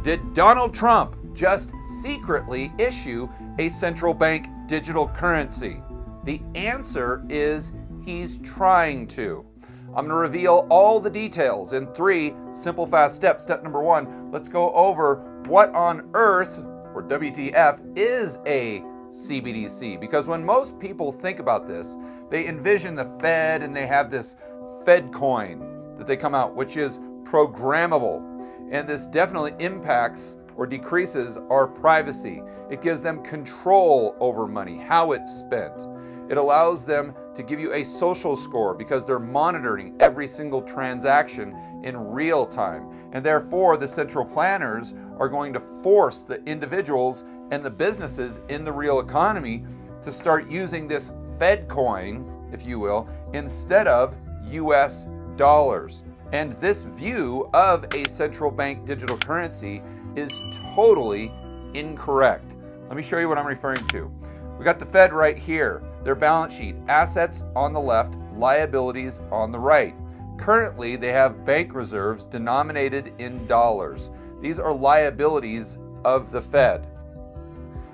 Did Donald Trump just secretly issue a central bank digital currency? The answer is he's trying to. I'm going to reveal all the details in 3 simple, fast steps. Step number 1, let's go over what on earth, or WTF, is a CBDC. Because when most people think about this, they envision the Fed and they have this Fed coin that they come out, which is programmable. And this definitely impacts or decreases our privacy. It gives them control over money, how it's spent. It allows them to give you a social score because they're monitoring every single transaction in real time. And therefore, the central planners are going to force the individuals and the businesses in the real economy to start using this Fed coin, if you will, instead of US dollars. And this view of a central bank digital currency is totally incorrect. Let me show you what I'm referring to. We got the Fed right here, their balance sheet, assets on the left, liabilities on the right. Currently, they have bank reserves denominated in dollars. These are liabilities of the Fed.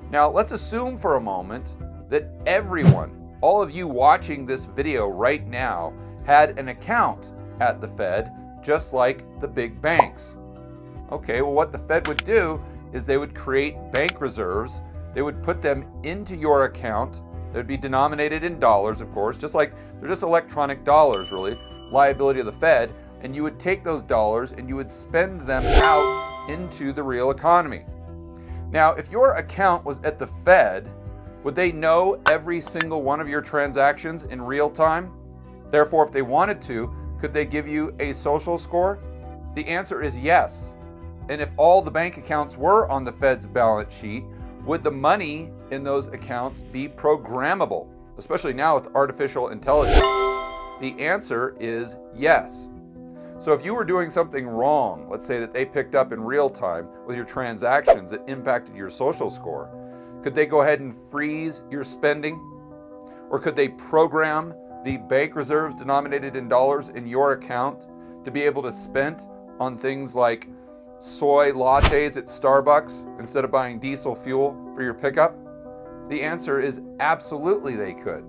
Now, let's assume for a moment that everyone, all of you watching this video right now, had an account at the Fed, just like the big banks. Okay, well, what the Fed would do is they would create bank reserves. They would put them into your account. They would be denominated in dollars, of course, just like they're just electronic dollars, really, liability of the Fed. And you would take those dollars and you would spend them out into the real economy. Now, if your account was at the Fed, would they know every single one of your transactions in real time? Therefore, if they wanted to, could they give you a social score? The answer is yes. And if all the bank accounts were on the Fed's balance sheet, would the money in those accounts be programmable, especially now with artificial intelligence? The answer is yes. So if you were doing something wrong, let's say that they picked up in real time with your transactions that impacted your social score, could they go ahead and freeze your spending? Or could they program the bank reserves denominated in dollars in your account to be able to spend on things like soy lattes at Starbucks instead of buying diesel fuel for your pickup? The answer is absolutely they could.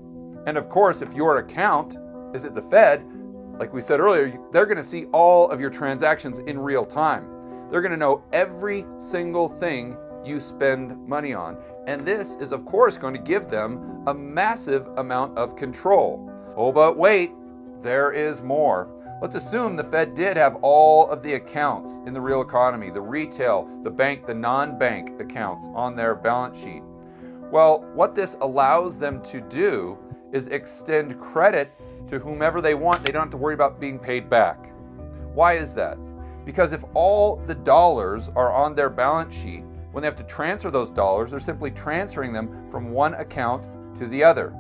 And of course, if your account is at the Fed, like we said earlier, they're going to see all of your transactions in real time. They're going to know every single thing you spend money on. And this is, of course, going to give them a massive amount of control. Oh, but wait, there is more. Let's assume the Fed did have all of the accounts in the real economy, the retail, the bank, the non-bank accounts on their balance sheet. Well, what this allows them to do is extend credit to whomever they want. They don't have to worry about being paid back. Why is that? Because if all the dollars are on their balance sheet, when they have to transfer those dollars, they're simply transferring them from one account to the other.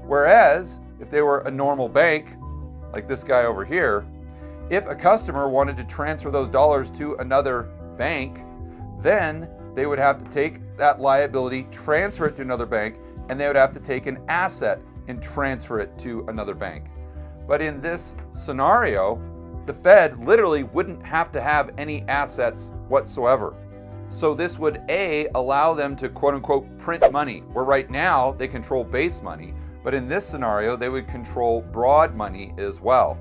Whereas, if they were a normal bank, like this guy over here, if a customer wanted to transfer those dollars to another bank, then they would have to take that liability, transfer it to another bank, and they would have to take an asset and transfer it to another bank. But in this scenario, the Fed literally wouldn't have to have any assets whatsoever. So this would A, allow them to quote unquote print money, where right now they control base money, but in this scenario, they would control broad money as well.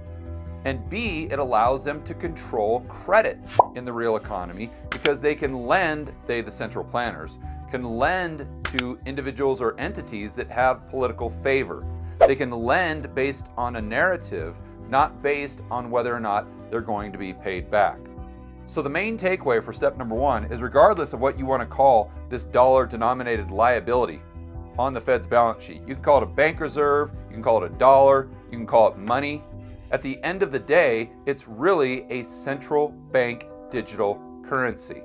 And B, it allows them to control credit in the real economy because they can lend, they, the central planners, can lend to individuals or entities that have political favor. They can lend based on a narrative, not based on whether or not they're going to be paid back. So the main takeaway for step number 1 is regardless of what you want to call this dollar-denominated liability on the Fed's balance sheet, you can call it a bank reserve, you can call it a dollar, you can call it money. At the end of the day, it's really a central bank digital currency.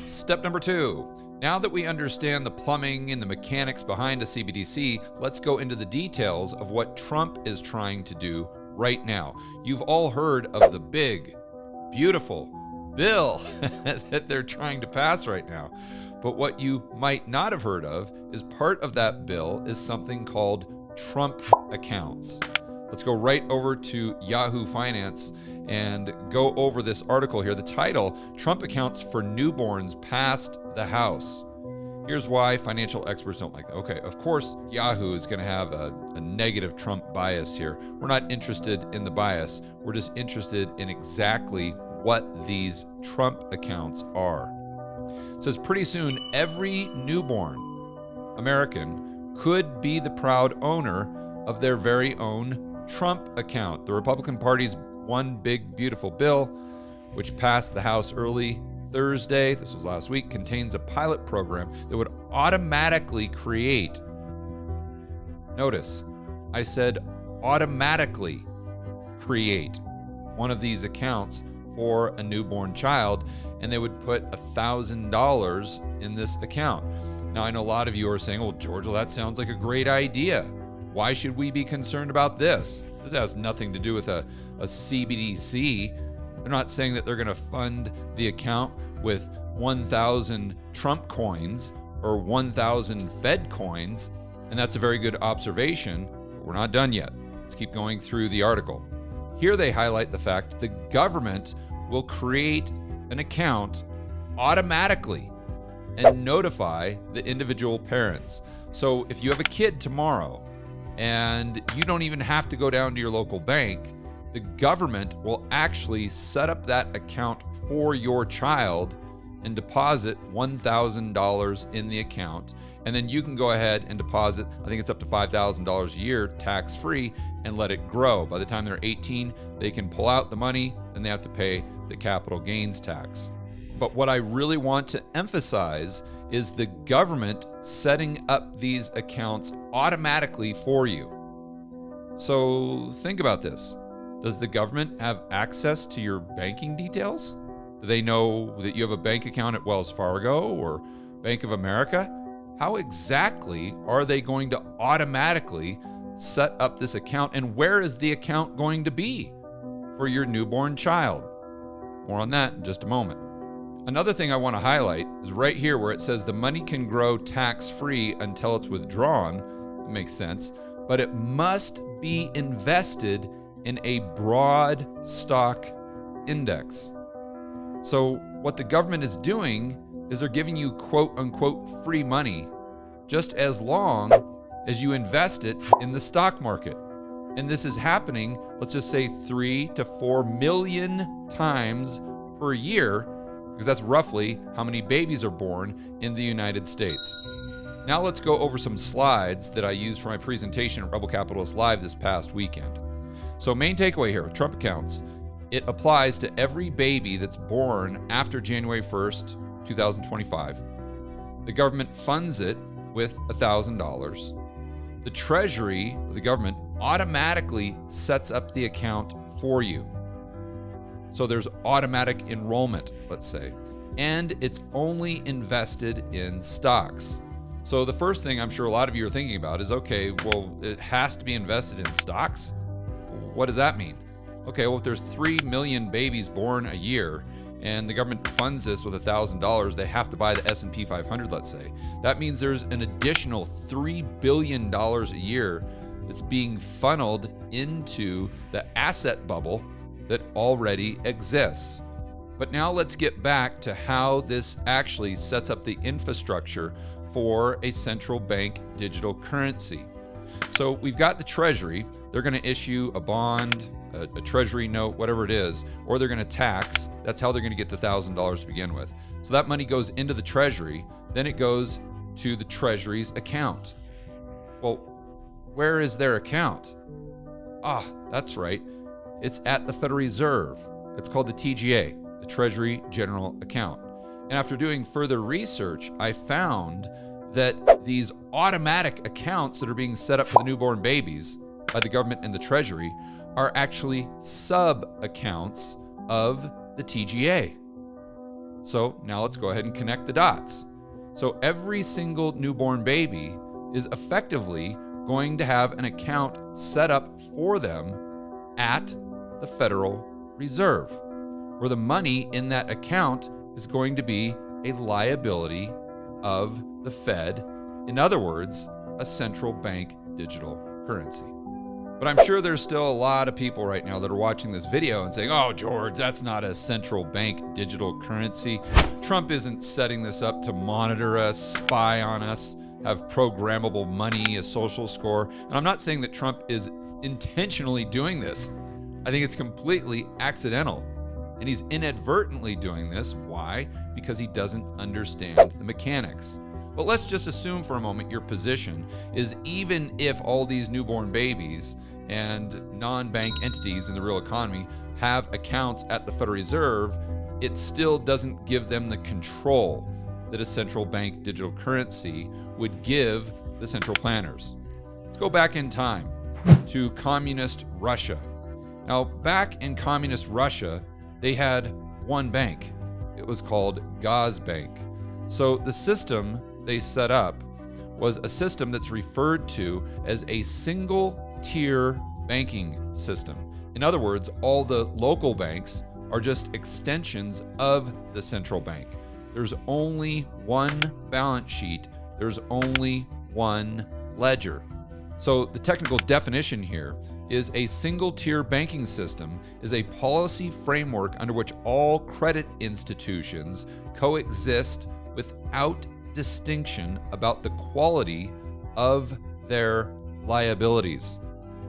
Step number 2. Now that we understand the plumbing and the mechanics behind a CBDC, let's go into the details of what Trump is trying to do right now. You've all heard of the big, beautiful bill that they're trying to pass right now. But what you might not have heard of is part of that bill is something called Trump accounts. Let's go right over to Yahoo Finance and go over this article here. The title, Trump accounts for newborns past the House. Here's why financial experts don't like that. Okay, of course, Yahoo is going to have a negative Trump bias here. We're not interested in the bias. We're just interested in exactly what these Trump accounts are. It says pretty soon, every newborn American could be the proud owner of their very own Trump account. The Republican Party's One Big Beautiful Bill, which passed the House early Thursday, this was last week, contains a pilot program that would automatically create, notice, I said automatically create one of these accounts for a newborn child, and they would put $1,000 in this account. Now, I know a lot of you are saying, well, George, well, that sounds like a great idea. Why should we be concerned about this? This has nothing to do with a CBDC. They're not saying that they're going to fund the account with 1,000 Trump coins or 1,000 Fed coins, and that's a very good observation, but we're not done yet. Let's keep going through the article. Here they highlight the fact the government will create an account automatically and notify the individual parents. So if you have a kid tomorrow and you don't even have to go down to your local bank, the government will actually set up that account for your child and deposit $1,000 in the account. And then you can go ahead and deposit, I think it's up to $5,000 a year, tax-free, and let it grow. By the time they're 18, they can pull out the money and they have to pay the capital gains tax. But what I really want to emphasize is the government setting up these accounts automatically for you. So think about this. Does the government have access to your banking details? Do they know that you have a bank account at Wells Fargo or Bank of America? How exactly are they going to automatically set up this account, and where is the account going to be for your newborn child? More on that in just a moment. Another thing I want to highlight is right here where it says the money can grow tax-free until it's withdrawn. It makes sense, but it must be invested in a broad stock index. So what the government is doing is they're giving you quote unquote free money just as long as you invest it in the stock market. And this is happening, let's just say 3 to 4 million times per year, because that's roughly how many babies are born in the United States. Now let's go over some slides that I used for my presentation at Rebel Capitalist Live this past weekend. So main takeaway here with Trump accounts, it applies to every baby that's born after January 1st, 2025. The government funds it with $1,000. The Treasury, the government, automatically sets up the account for you. So there's automatic enrollment, let's say, and it's only invested in stocks. So the first thing I'm sure a lot of you are thinking about is, okay, well, it has to be invested in stocks. What does that mean? Okay, well, if there's 3 million babies born a year and the government funds this with $1,000, they have to buy the S&P 500, let's say. That means there's an additional $3 billion a year that's being funneled into the asset bubble that already exists. But now let's get back to how this actually sets up the infrastructure for a central bank digital currency. So we've got the Treasury. They're going to issue a bond, a Treasury note, whatever it is, or they're going to tax. That's how they're going to get the $1,000 to begin with. So that money goes into the Treasury, then it goes to the Treasury's account. Well, where is their account? That's right. It's at the Federal Reserve. It's called the TGA, the Treasury General Account. And after doing further research, I found that these automatic accounts that are being set up for the newborn babies by the government and the Treasury are actually sub-accounts of the TGA. So now let's go ahead and connect the dots. So every single newborn baby is effectively going to have an account set up for them at the Federal Reserve, where the money in that account is going to be a liability of the Fed. In other words, a central bank digital currency. But I'm sure there's still a lot of people right now that are watching this video and saying, oh, George, that's not a central bank digital currency. Trump isn't setting this up to monitor us, spy on us, have programmable money, a social score. And I'm not saying that Trump is intentionally doing this. I think it's completely accidental. And he's inadvertently doing this. Why? Because he doesn't understand the mechanics. But let's just assume for a moment your position is even if all these newborn babies and non-bank entities in the real economy have accounts at the Federal Reserve, it still doesn't give them the control that a central bank digital currency would give the central planners. Let's go back in time to communist Russia. Now, back in communist Russia, they had one bank. It was called Gazbank. So the system they set up was a system that's referred to as a single-tier banking system. In other words, all the local banks are just extensions of the central bank. There's only one balance sheet. There's only one ledger. So the technical definition here is a single-tier banking system is a policy framework under which all credit institutions coexist without distinction about the quality of their liabilities.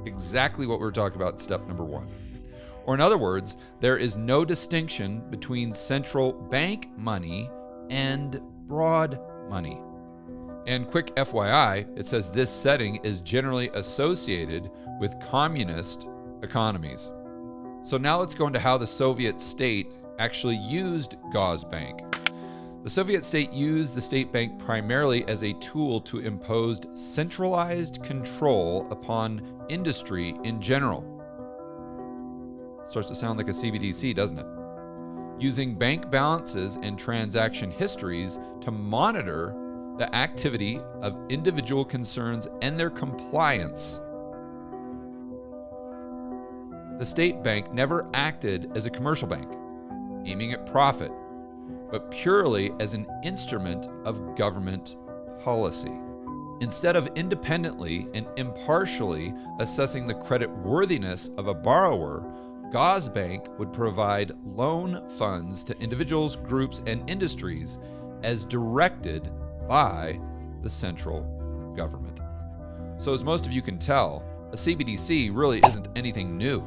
Exactly what we were talking about in step number 1. Or in other words, there is no distinction between central bank money and broad money. And quick FYI, it says this setting is generally associated with communist economies. So now let's go into how the Soviet state actually used Gazbank. The Soviet state used the state bank primarily as a tool to impose centralized control upon industry in general. Starts to sound like a CBDC, doesn't it? Using bank balances and transaction histories to monitor the activity of individual concerns and their compliance. The state bank never acted as a commercial bank, aiming at profit, but purely as an instrument of government policy. Instead of independently and impartially assessing the credit worthiness of a borrower, Gazbank would provide loan funds to individuals, groups, and industries as directed by the central government. So as most of you can tell, a CBDC really isn't anything new.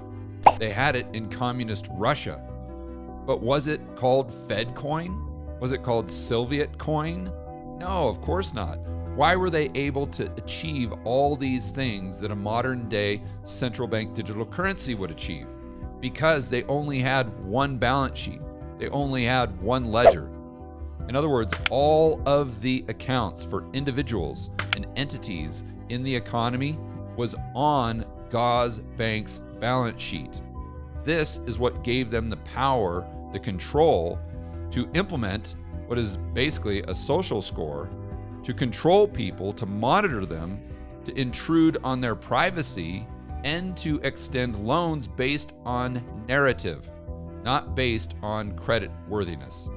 They had it in communist Russia. But was it called Fed coin? Was it called Soviet coin? No, of course not. Why were they able to achieve all these things that a modern day central bank digital currency would achieve? Because they only had one balance sheet. They only had one ledger. In other words, all of the accounts for individuals and entities in the economy was on Gazbank's balance sheet. This is what gave them the power, the control to implement what is basically a social score, to control people, to monitor them, to intrude on their privacy, and to extend loans based on narrative, not based on credit worthiness.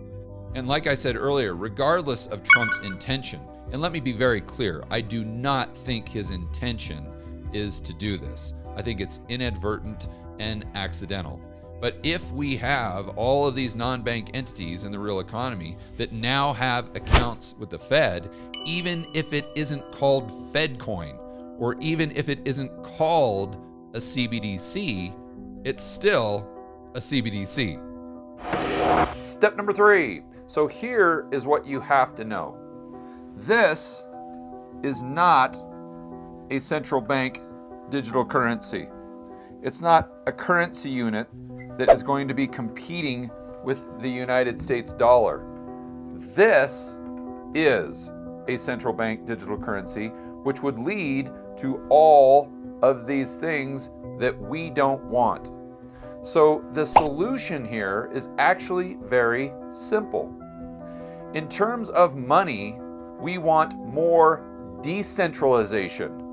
And like I said earlier, regardless of Trump's intention, and let me be very clear, I do not think his intention is to do this. I think it's inadvertent and accidental. But if we have all of these non-bank entities in the real economy that now have accounts with the Fed, even if it isn't called Fed coin, or even if it isn't called a CBDC, it's still a CBDC. Step number 3. So here is what you have to know. This is not a central bank digital currency. It's not a currency unit that is going to be competing with the United States dollar. This is a central bank digital currency, which would lead to all of these things that we don't want. So the solution here is actually very simple. In terms of money, we want more decentralization.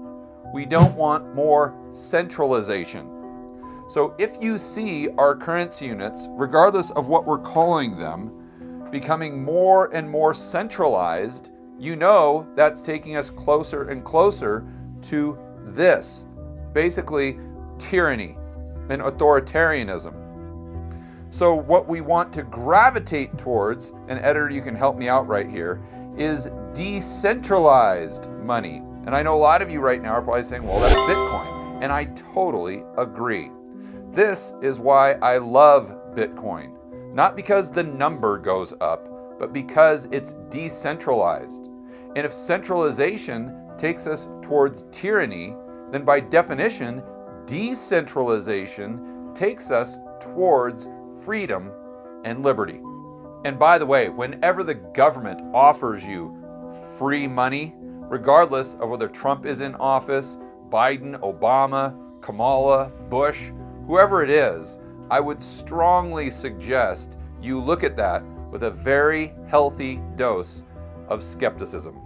We don't want more centralization. So if you see our currency units, regardless of what we're calling them, becoming more and more centralized, you know that's taking us closer and closer to this, basically tyranny and authoritarianism. So what we want to gravitate towards, and editor, you can help me out right here, is decentralized money. And I know a lot of you right now are probably saying, well, that's Bitcoin. And I totally agree. This is why I love Bitcoin. Not because the number goes up, but because it's decentralized. And if centralization takes us towards tyranny, then by definition, decentralization takes us towards freedom and liberty. And by the way, whenever the government offers you free money, regardless of whether Trump is in office, Biden, Obama, Kamala, Bush, whoever it is, I would strongly suggest you look at that with a very healthy dose of skepticism.